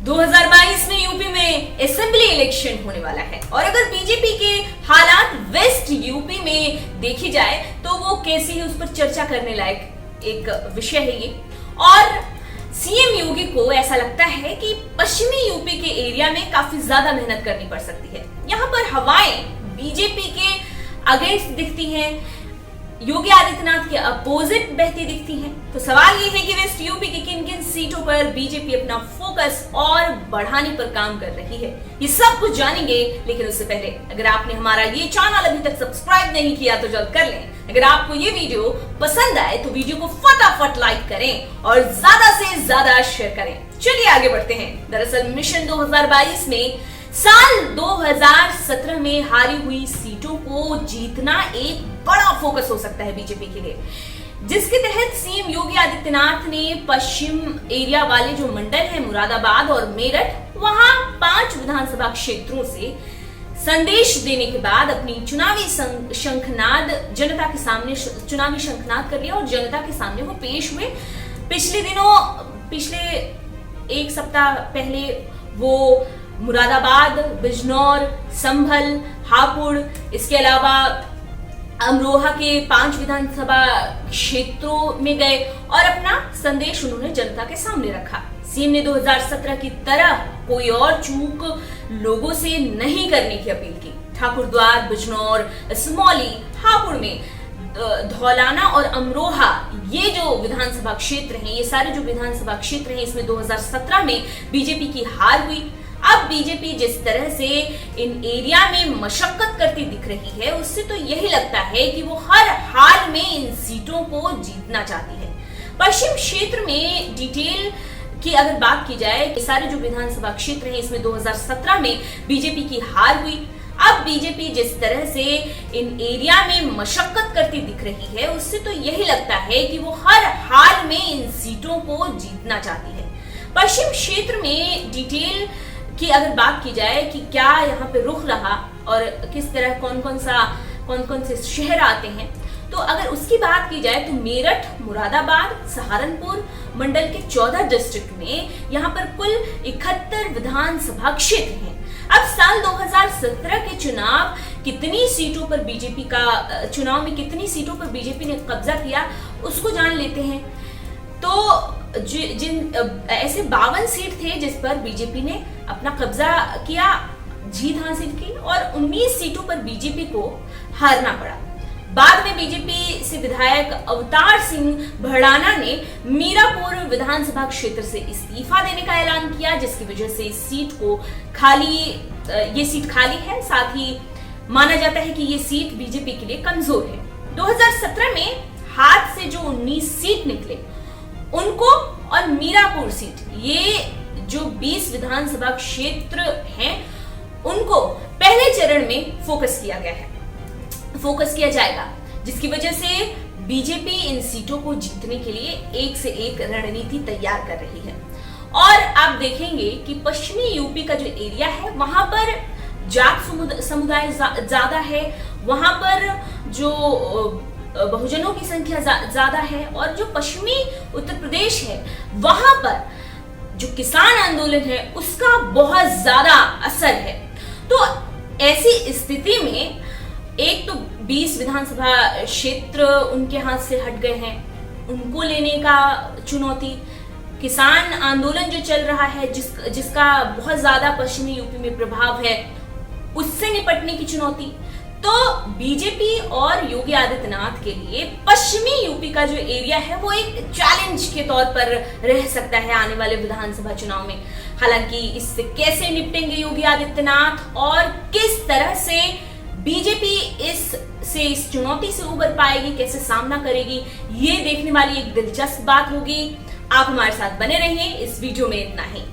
2022 में यूपी में assembly election होने वाला है और अगर बीजेपी के हालात वेस्ट यूपी में देखी जाए तो वो कैसी है उस पर चर्चा करने लायक एक विषय है ये। और सीएम योगी को ऐसा लगता है कि पश्चिमी यूपी के एरिया में काफी ज्यादा मेहनत करनी पड़ सकती है। यहाँ पर हवाएं बीजेपी के अगेंस्ट दिखती हैं, योगी आदित्यनाथ के अपोजिट बहती दिखती हैं। तो सवाल ये है कि वेस्ट यूपी की किन किन सीटों पर बीजेपी अपना फोकस और बढ़ाने पर काम कर रही है, ये सब कुछ जानेंगे। लेकिन उससे पहले अगर आपने हमारा ये चैनल अभी तक सब्सक्राइब नहीं किया तो जल्द कर लें। अगर आपको ये वीडियो पसंद आए तो वीडियो को फटाफट लाइक करें और ज्यादा से ज्यादा शेयर करें। चलिए आगे बढ़ते हैं। दरअसल मिशन 2022 में साल 2017 में हारी हुई सीटों को जीतना एक बड़ा फोकस हो सकता है बीजेपी के लिए, जिसके तहत सीएम योगी आदित्यनाथ ने पश्चिम एरिया वाले जो मंडल है मुरादाबाद और मेरठ, वहां 5 विधानसभा क्षेत्रों से संदेश देने के बाद अपनी चुनावी शंखनाद जनता के सामने चुनावी शंखनाद कर लिया और जनता के सामने वो पेश हुए। पिछले एक सप्ताह पहले वो मुरादाबाद, बिजनौर, संभल, हापुड़, इसके अलावा अमरोहा के 5 विधानसभा क्षेत्रों में गए और अपना संदेश उन्होंने जनता के सामने रखा। सीएम ने 2017 की तरह कोई और चूक लोगों से नहीं करने की अपील की। ठाकुरद्वार, बिजनौर, सिमौली, हापुड़ में धौलाना और अमरोहा, ये जो विधानसभा क्षेत्र हैं, ये सारे जो विधानसभा क्षेत्र हैं, इसमें 2017 में बीजेपी की हार हुई। अब बीजेपी जिस तरह से इन एरिया में मशक्कत करती दिख रही है, उससे तो यही लगता है कि वो हर हाल में इन सीटों को जीतना चाहती है। पश्चिम क्षेत्र में डिटेल की अगर बात की जाए कि सारे जो विधानसभा क्षेत्र हैं, इसमें 2017 में बीजेपी की हार हुई। अब बीजेपी जिस तरह से इन एरिया में मशक्कत करती दिख रही है, उससे तो यही लगता है कि वो हर हाल में इन सीटों को जीतना चाहती है। पश्चिम क्षेत्र में डिटेल कि अगर बात की जाए कि क्या यहाँ पे रुख रहा और किस तरह कौन कौन से शहर आते हैं, तो अगर उसकी बात की जाए तो मेरठ, मुरादाबाद, सहारनपुर मंडल के 14 डिस्ट्रिक्ट में यहाँ पर कुल 71 विधानसभा क्षेत्र हैं। अब साल 2017 के चुनाव कितनी सीटों पर बीजेपी का चुनाव में कितनी सीटों पर बीजेपी ने कब्जा किया उसको जान लेते हैं। तो जिन ऐसे 52 सीट थे जिस पर बीजेपी ने अपना कब्जा किया, जीत हासिल की और 19 सीटों पर बीजेपी को हारना पड़ा। बाद में बीजेपी से विधायक अवतार सिंह भड़ाना ने मीरापुर विधानसभा क्षेत्र से इस्तीफा देने का ऐलान किया, जिसकी वजह से इस सीट को ये सीट खाली है। साथ ही माना जाता है कि ये सीट बीजेपी के लिए कमजोर है। 2017 में हाथ से जो 19 सीट निकले उनको और मीरापुर सीट, ये जो 20 विधानसभा क्षेत्र हैं, उनको पहले चरण में फोकस किया जाएगा, जिसकी वजह से बीजेपी इन सीटों को जीतने के लिए एक से एक रणनीति तैयार कर रही है। और आप देखेंगे कि पश्चिमी यूपी का जो एरिया है, वहां पर जाट समुदाय ज्यादा है, वहां पर जो बहुजनों की संख्या ज्यादा है और जो पश्चिमी उत्तर प्रदेश है, वहां पर जो किसान आंदोलन है उसका बहुत ज्यादा असर है। तो ऐसी स्थिति में एक तो 20 विधानसभा क्षेत्र उनके हाथ से हट गए हैं, उनको लेने का चुनौती, किसान आंदोलन जो चल रहा है जिसका बहुत ज्यादा पश्चिमी यूपी में प्रभाव है, उससे निपटने की चुनौती। तो बीजेपी और योगी आदित्यनाथ के लिए पश्चिमी यूपी का जो एरिया है वो एक चैलेंज के तौर पर रह सकता है आने वाले विधानसभा चुनाव में। हालांकि इससे कैसे निपटेंगे योगी आदित्यनाथ और किस तरह से बीजेपी इस चुनौती से उबर पाएगी, कैसे सामना करेगी, ये देखने वाली एक दिलचस्प बात होगी। आप हमारे साथ बने रहिए। इस वीडियो में इतना ही।